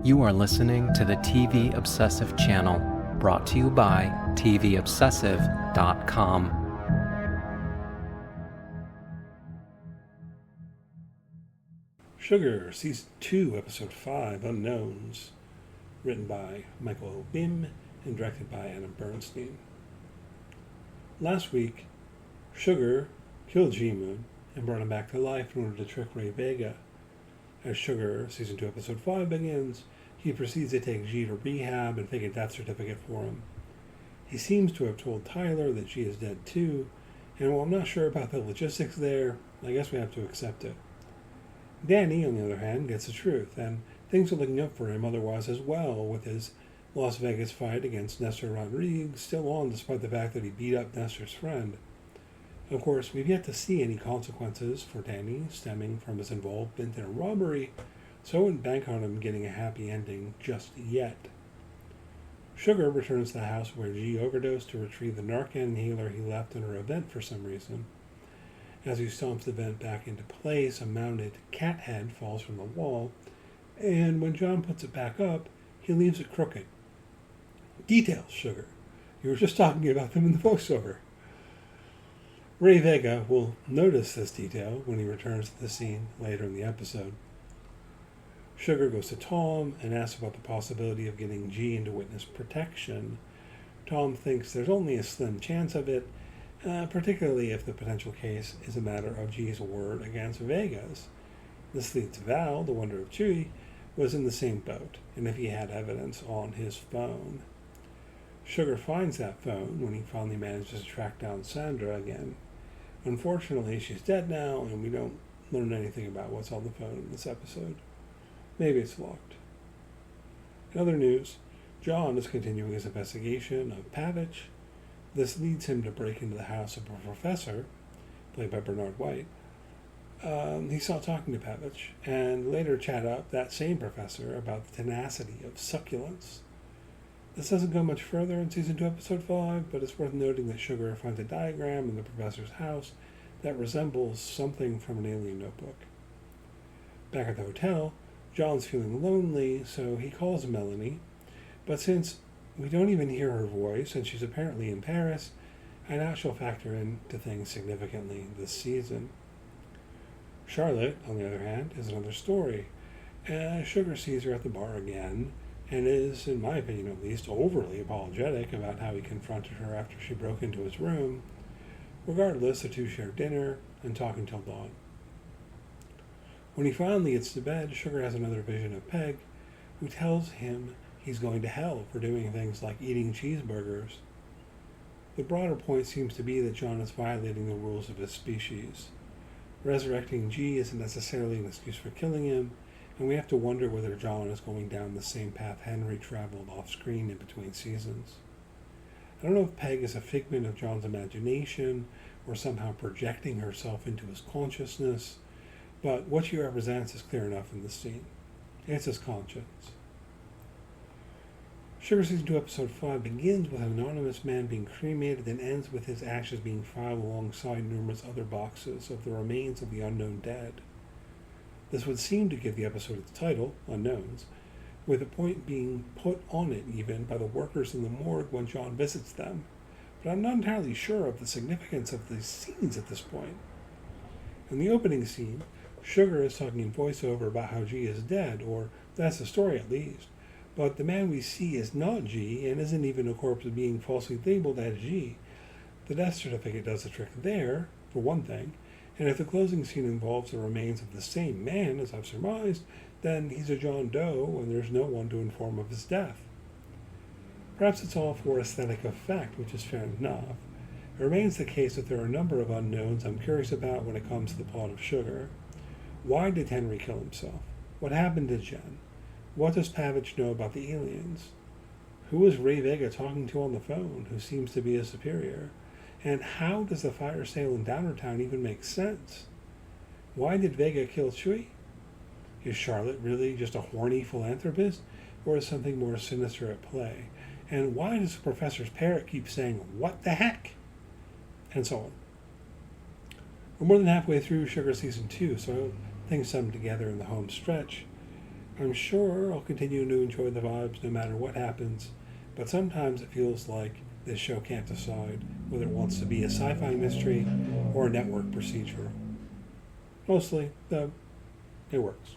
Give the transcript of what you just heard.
You are listening to the TV Obsessive channel, brought to you by tvobsessive.com. Sugar, Season 2, Episode 5, Unknowns, written by Michael Bim and directed by Adam Bernstein. Last week, Sugar killed G-Moon and brought him back to life in order to trick Ray Vega. As Sugar, Season 2, Episode 5 begins, he proceeds to take G to rehab and fake a death certificate for him. He seems to have told Tyler that G is dead too, and while I'm not sure about the logistics there, I guess we have to accept it. Danny, on the other hand, gets the truth, and things are looking up for him otherwise as well, with his Las Vegas fight against Nestor Rodriguez still on despite the fact that he beat up Nestor's friend. Of course, we've yet to see any consequences for Danny stemming from his involvement in a robbery, so I wouldn't bank on him getting a happy ending just yet. Sugar returns to the house where G overdosed to retrieve the Narcan inhaler he left in her vent for some reason. As he stomps the vent back into place, a mounted cat head falls from the wall, and when John puts it back up, he leaves it crooked. Details, Sugar. You were just talking about them in the voiceover. Ray Vega will notice this detail when he returns to the scene later in the episode. Sugar goes to Tom and asks about the possibility of getting G into witness protection. Tom thinks there's only a slim chance of it, particularly if the potential case is a matter of G's word against Vega's. This leads Val, the wonder of Chewie, was in the same boat, and if he had evidence on his phone. Sugar finds that phone when he finally manages to track down Sandra again. Unfortunately, she's dead now, and we don't learn anything about what's on the phone in this episode. Maybe it's locked. In other news, John is continuing his investigation of Pavich. This leads him to break into the house of a professor, played by Bernard White. He saw talking to Pavich, and later chat up that same professor about the tenacity of succulents. This doesn't go much further in Season 2, Episode 5, but it's worth noting that Sugar finds a diagram in the professor's house that resembles something from an alien notebook. Back at the hotel, John's feeling lonely, so he calls Melanie, but since we don't even hear her voice and she's apparently in Paris, I doubt she'll factor into things significantly this season. Charlotte, on the other hand, is another story. Sugar sees her at the bar again, and is, in my opinion at least, overly apologetic about how he confronted her after she broke into his room. Regardless, the two share dinner and talk until dawn. When he finally gets to bed, Sugar has another vision of Peg, who tells him he's going to hell for doing things like eating cheeseburgers. The broader point seems to be that John is violating the rules of his species. Resurrecting G isn't necessarily an excuse for killing him, and we have to wonder whether John is going down the same path Henry traveled off-screen in between seasons. I don't know if Peg is a figment of John's imagination or somehow projecting herself into his consciousness, but what she represents is clear enough in the scene. It's his conscience. Sugar Season 2, Episode 5 begins with an anonymous man being cremated and ends with his ashes being filed alongside numerous other boxes of the remains of the unknown dead. This would seem to give the episode its title, Unknowns, with a point being put on it even by the workers in the morgue when John visits them, but I'm not entirely sure of the significance of these scenes at this point. In the opening scene, Sugar is talking in voiceover about how G is dead, or that's the story at least, but the man we see is not G and isn't even a corpse being falsely labeled as G. The death certificate does the trick there, for one thing, and if the closing scene involves the remains of the same man, as I've surmised, then he's a John Doe and there's no one to inform of his death. Perhaps it's all for aesthetic effect, which is fair enough. It remains the case that there are a number of unknowns I'm curious about when it comes to the plot of Sugar. Why did Henry kill himself? What happened to Jen? What does Pavich know about the aliens? Who is Ray Vega talking to on the phone, who seems to be his superior? And how does the fire sale in Downertown even make sense? Why did Vega kill Chewie? Is Charlotte really just a horny philanthropist, or is something more sinister at play? And why does the professor's parrot keep saying, "What the heck?" And so on. We're more than halfway through Sugar Season 2, so things sum together in the home stretch. I'm sure I'll continue to enjoy the vibes no matter what happens, but sometimes it feels like this show can't decide whether it wants to be a sci-fi mystery or a network procedural. Mostly, though, it works.